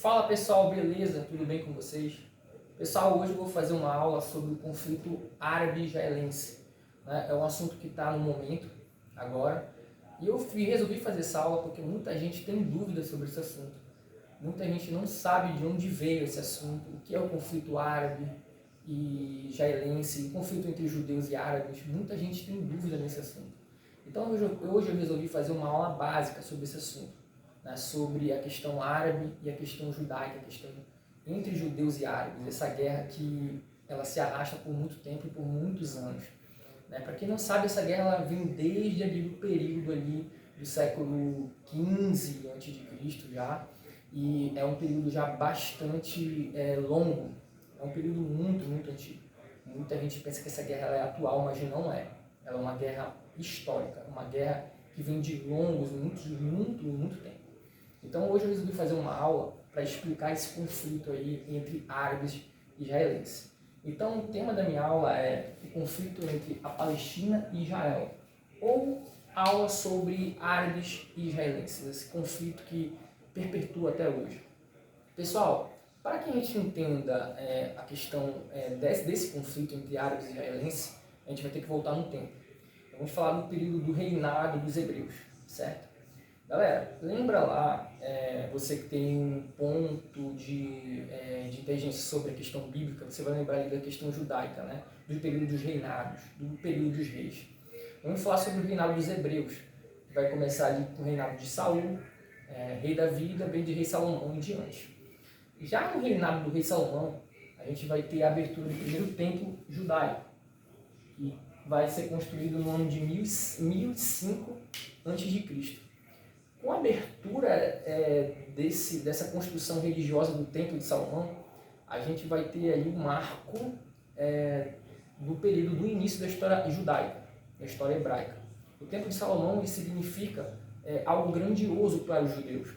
Fala pessoal, beleza? Tudo bem com vocês? Pessoal, hoje eu vou fazer uma aula sobre o conflito árabe-israelense. É um assunto que está no momento, agora, e eu resolvi fazer essa aula porque muita gente tem dúvidas sobre esse assunto. Muita gente não sabe de onde veio esse assunto, o que é o conflito árabe e israelense, o conflito entre judeus e árabes. Muita gente tem dúvida nesse assunto. Então hoje eu resolvi fazer uma aula básica sobre esse assunto, sobre a questão árabe e a questão judaica, a questão entre judeus e árabes, essa guerra que ela se arrasta por muito tempo e por muitos anos. Para quem não sabe, essa guerra ela vem desde ali do período ali do século XV a.C. já, e é um período já bastante longo, é um período muito antigo. Muita gente pensa que essa guerra ela é atual, mas não é. Ela é uma guerra histórica, uma guerra que vem de longos, muito tempo. Então hoje eu resolvi fazer uma aula para explicar esse conflito aí entre árabes e israelenses. Então o tema da minha aula é o conflito entre a Palestina e Israel, ou aula sobre árabes e israelenses, esse conflito que perpetua até hoje. Pessoal, para que a gente entenda a questão desse conflito entre árabes e israelenses, a gente vai ter que voltar no tempo. Vamos falar do período do reinado dos hebreus, certo? Galera, lembra lá, você que tem um ponto de inteligência sobre a questão bíblica, você vai lembrar ali da questão judaica, né? Do período dos reinados, do período dos reis. Vamos falar sobre o reinado dos hebreus, que vai começar ali com o reinado de Saul, rei Davi, também de rei Salomão em diante. Já no reinado do rei Salomão, a gente vai ter a abertura do primeiro templo judaico, que vai ser construído no ano de 1005 a.C. Com a abertura dessa construção religiosa do Templo de Salomão, a gente vai ter ali um marco do período do início da história judaica, da história hebraica. O Templo de Salomão ele significa algo grandioso para os judeus.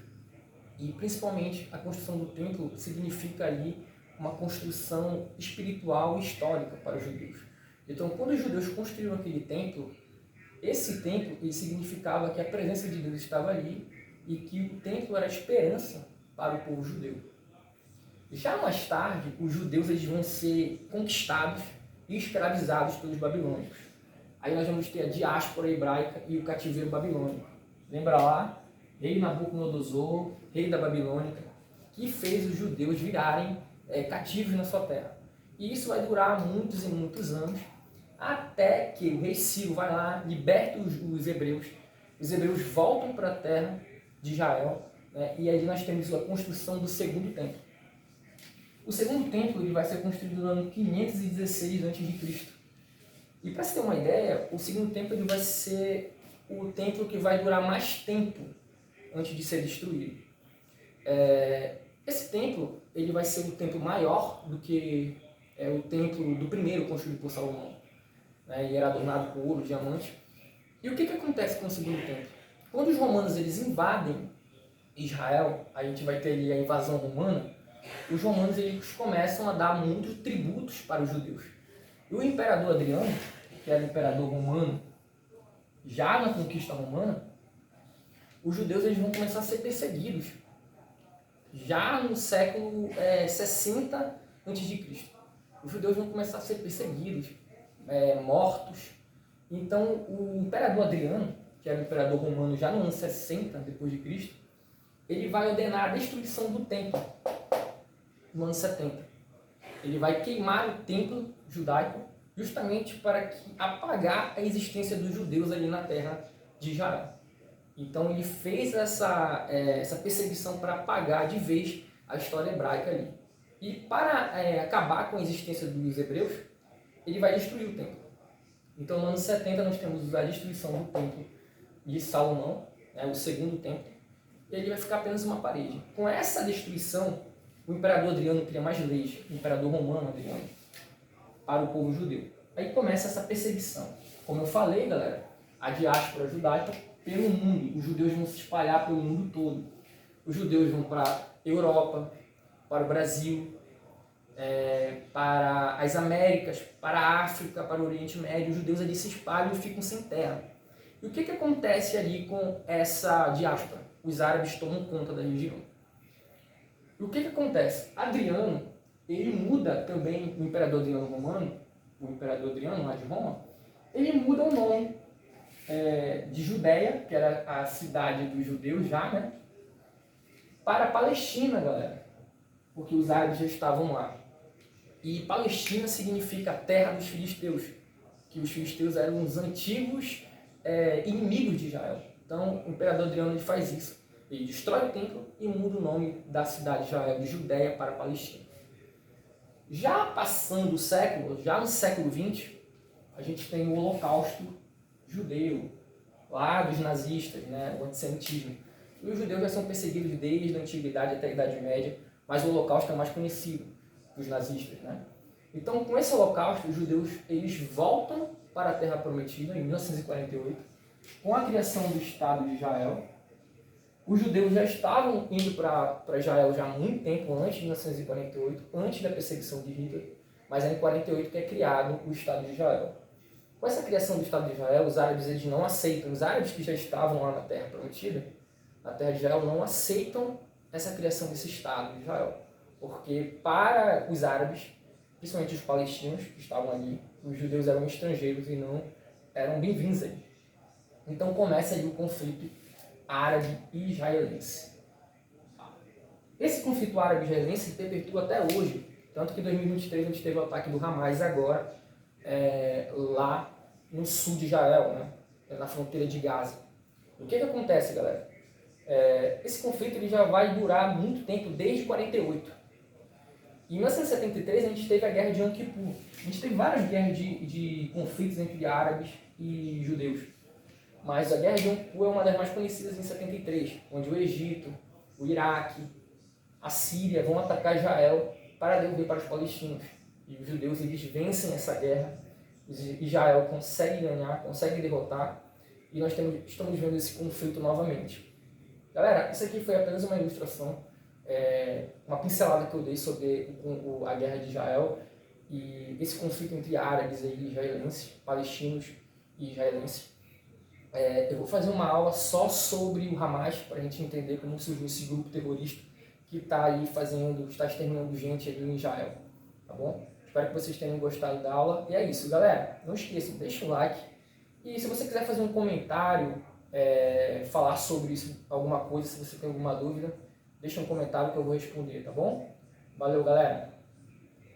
E principalmente a construção do templo significa ali uma construção espiritual e histórica para os judeus. Então, quando os judeus construíram aquele templo, esse templo ele significava que a presença de Deus estava ali e que o templo era a esperança para o povo judeu. Já mais tarde, os judeus eles vão ser conquistados e escravizados pelos babilônicos. Aí nós vamos ter a diáspora hebraica e o cativeiro babilônico. Lembra lá? Rei Nabucodonosor, rei da Babilônia, que fez os judeus virarem cativos na sua terra. E isso vai durar muitos e muitos anos, até que o rei Ciro vai lá, liberta os hebreus voltam para a terra de Israel, e aí nós temos a construção do segundo templo. O segundo templo ele vai ser construído no ano 516 a.C. E para você ter uma ideia, o segundo templo ele vai ser o templo que vai durar mais tempo antes de ser destruído. Esse templo ele vai ser um templo maior do que o templo do primeiro construído por Salomão. E era adornado com ouro, diamante. E o que acontece com o segundo templo? Quando os romanos eles invadem Israel, a gente vai ter ali a invasão romana, os romanos eles começam a dar muitos tributos para os judeus. E o imperador Adriano, que era o imperador romano, já na conquista romana, os judeus eles vão começar a ser perseguidos já no século 60 a.C. Os judeus vão começar a ser perseguidos, mortos. Então o imperador Adriano, que era o imperador romano já no ano 60 depois de Cristo, ele vai ordenar a destruição do templo no ano 70. Ele vai queimar o templo judaico justamente para apagar a existência dos judeus ali na terra de Israel. Então ele fez essa perseguição para apagar de vez a história hebraica ali. E para acabar com a existência dos hebreus, ele vai destruir o templo. Então no ano 70 nós temos a destruição do templo de Salomão, o segundo templo, e ele vai ficar apenas uma parede. Com essa destruição, o imperador Adriano cria mais leis, o imperador romano Adriano, para o povo judeu. Aí começa essa perseguição. Como eu falei, galera, a diáspora judaica pelo mundo. Os judeus vão se espalhar pelo mundo todo. Os judeus vão para a Europa, para o Brasil, para as Américas, para a África, para o Oriente Médio. Os judeus ali se espalham e ficam sem terra. E o que acontece ali com essa diáspora? Os árabes tomam conta da região. E o que acontece? Adriano, ele muda também, o imperador Adriano Romano, o imperador Adriano lá de Roma, ele muda o nome de Judéia, que era a cidade dos judeus já, né? Para Palestina, galera. Porque os árabes já estavam lá. E Palestina significa terra dos filisteus, que os filisteus eram os antigos inimigos de Israel. Então, o imperador Adriano ele faz isso. Ele destrói o templo e muda o nome da cidade de Israel, de Judéia para Palestina. Já passando o século, já no século XX, a gente tem o Holocausto judeu, lá dos nazistas, né, o antissemitismo. E os judeus já são perseguidos desde a Antiguidade até a Idade Média, mas o Holocausto é mais conhecido dos nazistas, né? Então, com esse Holocausto, os judeus eles voltam para a Terra Prometida em 1948, com a criação do Estado de Israel. Os judeus já estavam indo para Israel já há muito tempo antes de 1948, antes da perseguição de Hitler, mas é em 1948 que é criado o Estado de Israel. Com essa criação do Estado de Israel, os árabes eles não aceitam, os árabes que já estavam lá na Terra Prometida, na Terra de Israel, não aceitam essa criação desse Estado de Israel. Porque para os árabes, principalmente os palestinos que estavam ali, os judeus eram estrangeiros e não eram bem-vindos ali. Então começa aí o conflito árabe e israelense. Esse conflito árabe-israelense se perpetua até hoje, tanto que em 2023 a gente teve o ataque do Hamas agora, lá no sul de Israel, né? Na fronteira de Gaza. O que acontece, galera? Esse conflito ele já vai durar muito tempo, desde 48. Em 1973 a gente teve a guerra de Yom Kippur. A gente teve várias guerras de conflitos entre árabes e judeus. Mas a guerra de Yom Kippur é uma das mais conhecidas em 73, onde o Egito, o Iraque, a Síria vão atacar Israel para devolver para os palestinos. E os judeus eles vencem essa guerra, Israel consegue ganhar, consegue derrotar, e nós estamos vendo esse conflito novamente. Galera, isso aqui foi apenas uma ilustração, uma pincelada que eu dei sobre a guerra de Israel e esse conflito entre árabes e israelenses, palestinos e israelenses. Eu vou fazer uma aula só sobre o Hamas, para a gente entender como surgiu esse grupo terrorista que está aí está exterminando gente ali em Israel, tá bom? Espero que vocês tenham gostado da aula. E é isso, galera. Não esqueçam, deixa o like. E se você quiser fazer um comentário, falar sobre isso, alguma coisa, se você tem alguma dúvida, deixa um comentário que eu vou responder, tá bom? Valeu, galera!